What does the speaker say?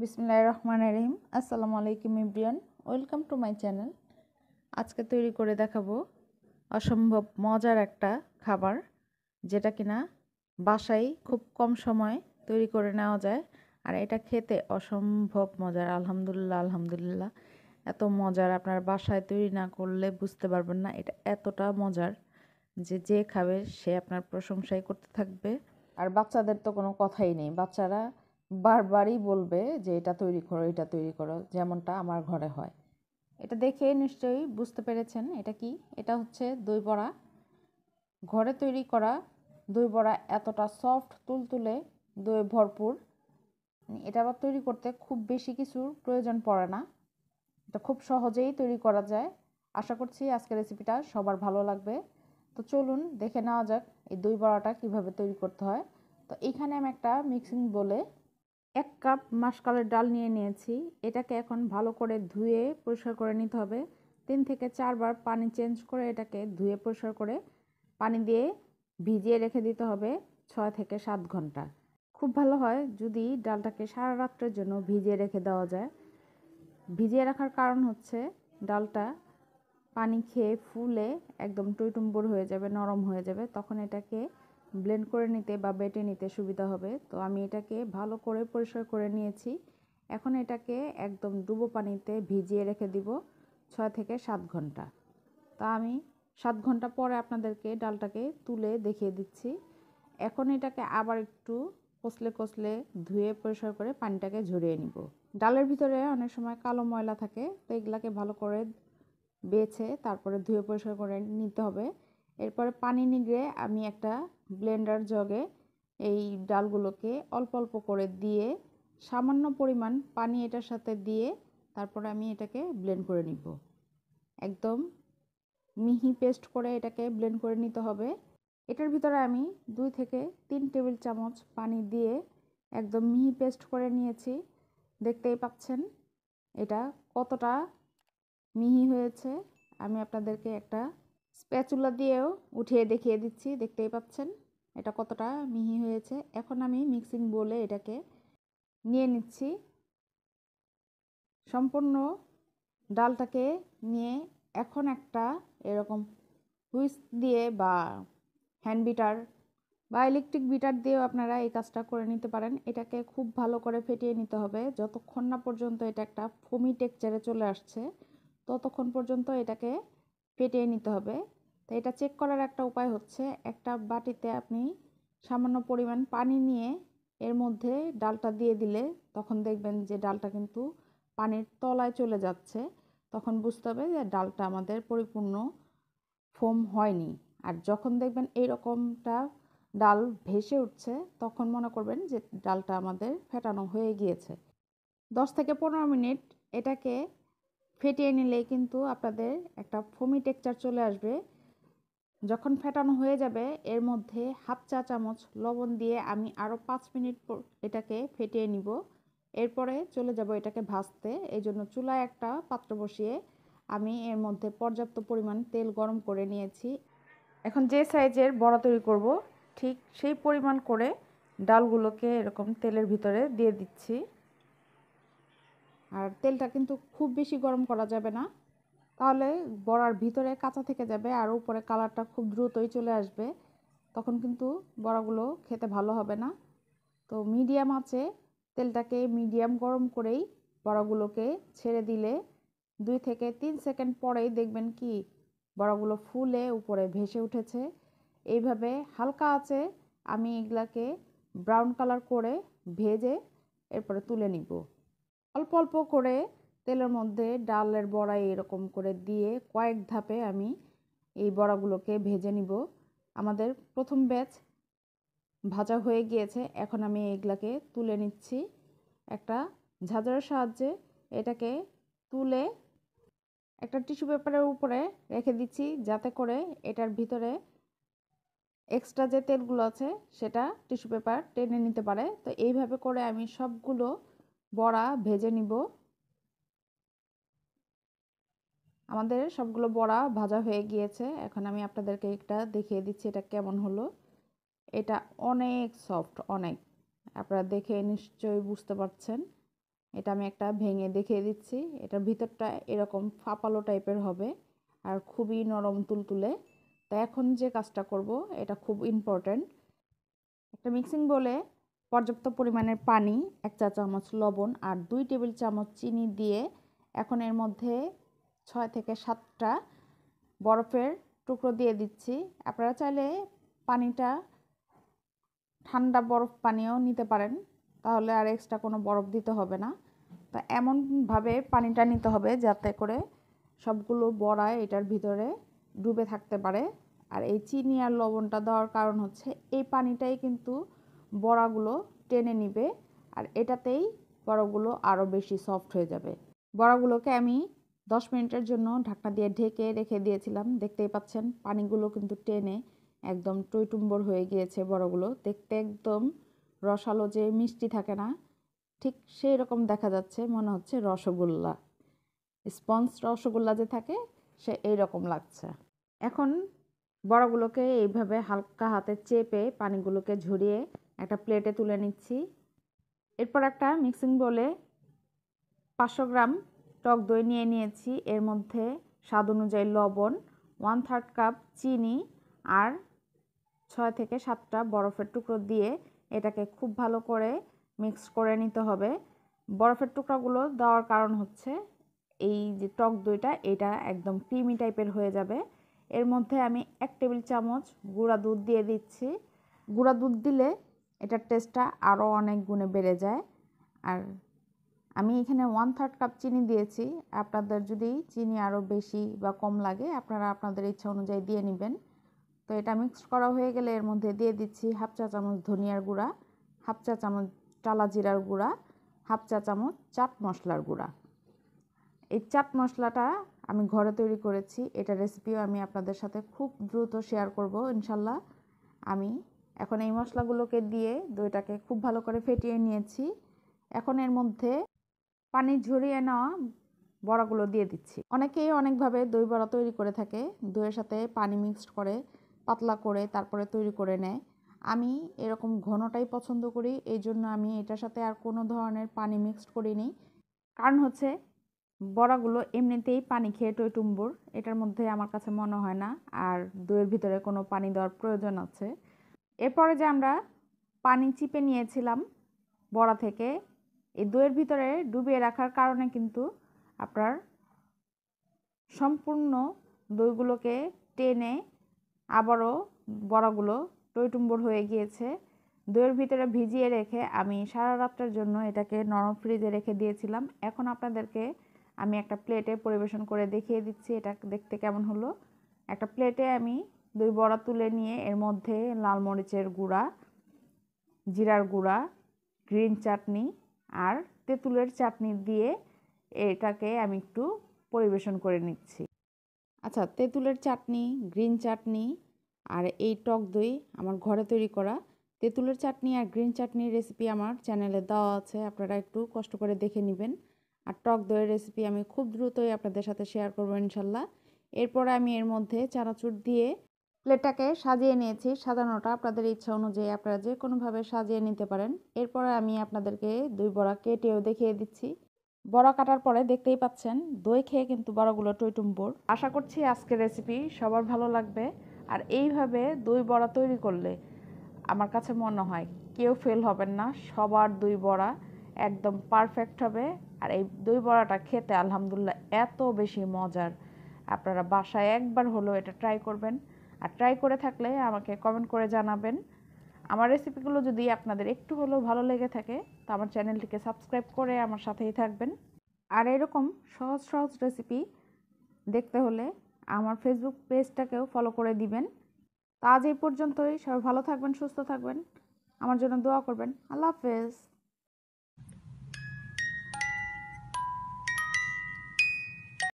বিসমিল্লাহির রহমানির রহিম। আসসালামু আলাইকুম everyone, welcome to my channel. আজকে তৈরি করে দেখাবো অসম্ভব মজার একটা খাবার, যেটা কিনা বাসায় খুব কম সময় তৈরি করে নেওয়া যায়। আর এটা খেতে অসম্ভব মজার। আলহামদুলিল্লাহ আলহামদুলিল্লাহ, এত মজার আপনার বাসায় তৈরি না করলে বুঝতে পারবেন না। এটা এতটা মজার যে যে খাবে সে আপনার প্রশংসাই করতে থাকবে। আর বাচ্চাদের তো কোনো কথাই নেই, বাচ্চারা বারবারই বলবে যে এটা তৈরি করো, এটা তৈরি করো, যেমনটা আমার ঘরে হয়। এটা দেখে নিশ্চয়ই বুঝতে পেরেছেন এটা কি। এটা হচ্ছে দই বড়া, ঘরে তৈরি করা দই বড়া। এতটা সফট, তুলতুলে, দই ভরপুর। এটা আবার তৈরি করতে খুব বেশি কিছুর প্রয়োজন পড়ে না, এটা খুব সহজেই তৈরি করা যায়। আশা করছি আজকের রেসিপিটা সবার ভালো লাগবে। তো চলুন দেখে নেওয়া যাক এই দই বড়াটা কীভাবে তৈরি করতে হয়। তো এইখানে আমি একটা মিক্সিং বলে 1 কাপ মাসকলাইয়ের ডাল নিয়ে নিয়েছি। এটাকে এখন ভালো করে ধুয়ে পরিষ্কার করে নিতে হবে। 3 থেকে 4 বার পানি চেঞ্জ করে এটাকে ধুয়ে পরিষ্কার করে পানি দিয়ে ভিজিয়ে রেখে দিতে হবে 6 থেকে 7 ঘন্টা। খুব ভালো হয় যদি ডালটাকে সারা রাত্রের জন্য ভিজিয়ে রেখে দেওয়া যায়। ভিজিয়ে রাখার কারণ হচ্ছে ডালটা পানি খেয়ে ফুলে একদম টইটুম্বুর হয়ে যাবে, নরম হয়ে যাবে, তখন এটাকে ব্লেন্ড করে নিতে বা বেটে নিতে সুবিধা হবে। তো আমি এটাকে ভালো করে পরিষ্কার করে নিয়েছি। এখন এটাকে একদম ডুবো পানিতে ভিজিয়ে রেখে দিব 6 থেকে 7 ঘন্টা। তা আমি 7 ঘন্টা পরে আপনাদেরকে ডালটাকে তুলে দেখিয়ে দিচ্ছি। এখন এটাকে আবার একটু কষলে কষলে ধুয়ে পরিষ্কার করে পানিটাকে ঝরিয়ে নিব। ডালের ভিতরে অনেক সময় কালো ময়লা থাকে, তো এগুলাকে ভালো করে বেছে তারপরে ধুয়ে পরিষ্কার করে নিতে হবে। এরপরে পানি নিগড়ে আমি একটা ব্লেন্ডার জগে এই ডালগুলোকে অল্প অল্প করে দিয়ে সামান্য পরিমাণ পানি এটার সাথে দিয়ে তারপরে আমি এটাকে ব্লেন্ড করে নিব। একদম মিহি পেস্ট করে এটাকে ব্লেন্ড করে নিতে হবে। এটার ভিতরে আমি 2 থেকে 3 টেবিল চামচ পানি দিয়ে একদম মিহি পেস্ট করে নিয়েছি। দেখতেই পাচ্ছেন এটা কতটা মিহি হয়েছে। আমি আপনাদেরকে একটা স্প্যাচুলা দিয়েও উঠিয়ে দেখিয়ে দিচ্ছি, দেখতেই পাচ্ছেন এটা কতটা মিহি হয়েছে। এখন আমি মিক্সিং বোলে এটাকে নিয়ে নিচ্ছি। সম্পূর্ণ ডালটাকে নিয়ে এখন একটা এরকম হুইস্ক দিয়ে বা হ্যান্ড বিটার বা ইলেকট্রিক বিটার দিয়েও আপনারা এই কাজটা করে নিতে পারেন। এটাকে খুব ভালো করে ফেটিয়ে নিতে হবে যতক্ষণ না পর্যন্ত এটা একটা ফোমি টেক্সচারে চলে আসছে, ততক্ষণ পর্যন্ত এটাকে ফেটিয়ে নিতে হবে। তো এটা চেক করার একটা উপায় হচ্ছে একটা বাটিতে আপনি সামান্য পরিমাণ পানি নিয়ে এর মধ্যে ডালটা দিয়ে দিলে তখন দেখবেন যে ডালটা কিন্তু পানির তলায় চলে যাচ্ছে। তখন বুঝতে হবে যে ডালটা আমাদের পরিপূর্ণ ফোম হয়নি। আর যখন দেখবেন এইরকমটা ডাল ভেসে উঠছে তখন মনে করবেন যে ডালটা আমাদের ফেটানো হয়ে গিয়েছে। 10 থেকে 15 মিনিট এটাকে ফেটিয়ে নিলেই কিন্তু আপনাদের একটা ফোমি টেক্সচার চলে আসবে। যখন ফেটানো হয়ে যাবে এর মধ্যে হাফ চা চামচ লবণ দিয়ে আমি আরও 5 মিনিট এটাকে ফেটিয়ে নিব। এরপরে চলে যাব এটাকে ভাজতে। এই জন্য চুলায় একটা পাত্র বসিয়ে আমি এর মধ্যে পর্যাপ্ত পরিমাণ তেল গরম করে নিয়েছি। এখন যে সাইজের বড়া তৈরি করব ঠিক সেই পরিমাণ করে ডালগুলোকে এরকম তেলের ভিতরে দিয়ে দিচ্ছি। আর তেলটা কিন্তু খুব বেশি গরম করা যাবে না, তাহলে বড়ার ভিতরে কাঁচা থেকে যাবে আর উপরে কালারটা খুব দ্রুতই চলে আসবে, তখন কিন্তু বড়াগুলো খেতে ভালো হবে না। তো মিডিয়াম আঁচে তেলটাকে মিডিয়াম গরম করেই বড়াগুলোকে ছেড়ে দিলে 2 থেকে 3 সেকেন্ড পরেই দেখবেন কি বড়াগুলো ফুলে উপরে ভেসে উঠেছে। এইভাবে হালকা আঁচে আমি এগুলাকে ব্রাউন কালার করে ভেজে এরপরে তুলে নিব। অল্প অল্প করে তেলের মধ্যে ডালের বড়া এরকম করে দিয়ে কয়েক ধাপে আমি এই বড়াগুলোকে ভেজে নিব। আমাদের প্রথম ব্যাচ ভাজা হয়ে গিয়েছে, এখন আমি এগুলাকে তুলে নিচ্ছি। একটা ঝাঁঝরার সাহায্যে এটাকে তুলে একটা টিস্যু পেপারের উপরে রেখে দিচ্ছি, যাতে করে এটার ভিতরে এক্সট্রা যে তেলগুলো আছে সেটা টিস্যু পেপার টেনে নিতে পারে। তো এইভাবে করে আমি সবগুলো বড়া ভেজে নিব। আমাদের সবগুলো বড়া ভাজা হয়ে গিয়েছে, এখন আমি আপনাদেরকে একটা দেখিয়ে দিচ্ছি এটা কেমন হলো। এটা অনেক সফট, অনেক, আপনারা দেখে নিশ্চয়ই বুঝতে পারছেন। এটা আমি একটা ভেঙে দেখিয়ে দিচ্ছি। এটার ভিতরটা এরকম ফাঁপালো টাইপের হবে আর খুবই নরম তুলতুলে। তো এখন যে কাজটা করব এটা খুব ইম্পর্ট্যান্ট। একটা মিক্সিং বোলে পর্যাপ্ত পরিমাণের পানি, 1 চা চামচ লবণ আর 2 টেবিল চামচ চিনি দিয়ে এখন এর মধ্যে 6 থেকে 7টা বরফের টুকরো দিয়ে দিচ্ছি। আপনারা চাইলে পানিটা ঠান্ডা বরফ পানিও নিতে পারেন, তাহলে আর এক্সট্রা কোনো বরফ দিতে হবে না। তো এমনভাবে পানিটা নিতে হবে যাতে করে সবগুলো বড়া এটার ভিতরে ডুবে থাকতে পারে। আর এই চিনি আর লবণটা দেওয়ার কারণ হচ্ছে এই পানিটাই কিন্তু বড়াগুলো টেনে নিবে আর এটাতেই বড়াগুলো আরও বেশি সফট হয়ে যাবে। বড়াগুলোকে আমি 10 মিনিটের জন্য ঢাকনা দিয়ে ঢেকে রেখে দিয়েছিলাম। দেখতেই পাচ্ছেন পানিগুলো কিন্তু টেনে একদম টইটুম্বর হয়ে গিয়েছে। বড়াগুলো দেখতে একদম রসালো, যে মিষ্টি থাকে না, ঠিক সেই রকম দেখা যাচ্ছে, মনে হচ্ছে রসগোল্লা, স্পঞ্জ রসগোল্লা যে থাকে সে এই রকম লাগছে। এখন বড়াগুলোকে এইভাবে হালকা হাতে চেপে পানিগুলোকে ঝরিয়ে একটা প্লেটে তুলে নিচ্ছি। এরপর একটা মিক্সিং বোলে 500 গ্রাম টক দই নিয়ে নিয়েছি। এর মধ্যে স্বাদ অনুযায়ী লবণ, 1/3 কাপ চিনি আর 6 থেকে 7টা বরফের টুকরো দিয়ে এটাকে খুব ভালো করে মিক্স করে নিতে হবে। বরফের টুকরাগুলো দেওয়ার কারণ হচ্ছে এই যে টক দইটা এটা একদম ক্রিমি টাইপের হয়ে যাবে। এর মধ্যে আমি 1 টেবিল চামচ গুঁড়া দুধ দিয়ে দিচ্ছি। গুঁড়া দুধ দিলে এটার টেস্টটা আরও অনেক গুণে বেড়ে যায়। আর আমি এখানে 1/3 কাপ চিনি দিয়েছি। আপনাদের যদি চিনি আরও বেশি বা কম লাগে আপনারা আপনাদের ইচ্ছা অনুযায়ী দিয়ে নেবেন। তো এটা মিক্স করা হয়ে গেলে এর মধ্যে দিয়ে দিচ্ছি 1/2 চা চামচ ধনিয়ার গুঁড়া, 1/2 চা চামচ টালা জিরার গুঁড়া, 1/2 চা চামচ চাট মশলার গুঁড়া। এই চাট মশলাটা আমি ঘরে তৈরি করেছি। এটা রেসিপিও আমি আপনাদের সাথে খুব দ্রুত শেয়ার করব ইনশাল্লাহ। আমি এখন এই মশলাগুলোকে দিয়ে দইটাকে খুব ভালো করে ফেটিয়ে নিয়েছি। এখন এর মধ্যে পানি ঝরিয়ে নেওয়া বড়াগুলো দিয়ে দিচ্ছি। অনেকেই অনেকভাবে দই বড়া তৈরি করে থাকে, দইয়ের সাথে পানি মিক্সড করে পাতলা করে তারপরে তৈরি করে নেয়। আমি এরকম ঘনটাই পছন্দ করি, এই জন্য আমি এটার সাথে আর কোনো ধরনের পানি মিক্সড করিনি। কারণ হচ্ছে বড়াগুলো এমনিতেই পানি খেয়ে টইটুম্বুর, এটার মধ্যে আমার কাছে মনে হয় না আর দইয়ের ভিতরে কোনো পানি দেওয়ার প্রয়োজন আছে। এরপরে যে আমরা পানি চিপে নিয়েছিলাম বড়া থেকে, এই দইয়ের ভিতরে ডুবিয়ে রাখার কারণে কিন্তু আপনার সম্পূর্ণ দইগুলোকে টেনে আবারও বড়াগুলো টইটুম্বর হয়ে গিয়েছে। দইয়ের ভিতরে ভিজিয়ে রেখে আমি সারা রাতের জন্য এটাকে নরম ফ্রিজে রেখে দিয়েছিলাম। এখন আপনাদেরকে আমি একটা প্লেটে পরিবেশন করে দেখিয়ে দিচ্ছি এটা দেখতে কেমন হলো। একটা প্লেটে আমি দই বড়া তুলে নিয়ে এর মধ্যে লাল মরিচের গুঁড়া, জিরার গুঁড়া, গ্রিন চাটনি আর তেঁতুলের চাটনি দিয়ে এটাকে আমি একটু পরিবেশন করে নিচ্ছি। আচ্ছা, তেঁতুলের চাটনি, গ্রিন চাটনি আর এই টক দই আমার ঘরে তৈরি করা। তেঁতুলের চাটনি আর গ্রিন চাটনির রেসিপি আমার চ্যানেলে দেওয়া আছে, আপনারা একটু কষ্ট করে দেখে নেবেন। আর টক দইয়ের রেসিপি আমি খুব দ্রুতই আপনাদের সাথে শেয়ার করব ইনশাল্লাহ। এরপরে আমি এর মধ্যে চানাচুর দিয়ে প্লেটটাকে সাজিয়ে নিয়েছি। সাজানোটা আপনাদের ইচ্ছা অনুযায়ী আপনারা যে কোনোভাবে সাজিয়ে নিতে পারেন। এরপরে আমি আপনাদেরকে দই বড়া কেটেও দেখিয়ে দিচ্ছি। বড়া কাটার পরে দেখতেই পাচ্ছেন দই খেয়ে কিন্তু বড়াগুলো টইটুম্বর। আশা করছি আজকের রেসিপি সবার ভালো লাগবে। আর এইভাবে দই বড়া তৈরি করলে আমার কাছে মনে হয় কেউ ফেল হবেন না, সবার দই বড়া একদম পারফেক্ট হবে। আর এই দই বড়াটা খেতে আলহামদুলিল্লাহ এত বেশি মজার, আপনারা বাসায় একবার হলেও এটা ট্রাই করবেন। আর ট্রাই করে থাকলে আমাকে কমেন্ট করে জানাবেন। আমার রেসিপিগুলো যদি আপনাদের একটু হলেও ভালো লেগে থাকে তো আমার চ্যানেলটিকে সাবস্ক্রাইব করে আমার সাথেই থাকবেন। আর এরকম সহজ সহজ রেসিপি দেখতে হলে আমার ফেসবুক পেজটাকেও ফলো করে দিবেন। তো আজ এই পর্যন্তই। সবাই ভালো থাকবেন, সুস্থ থাকবেন, আমার জন্য দোয়া করবেন। আল্লাহ হাফেজ।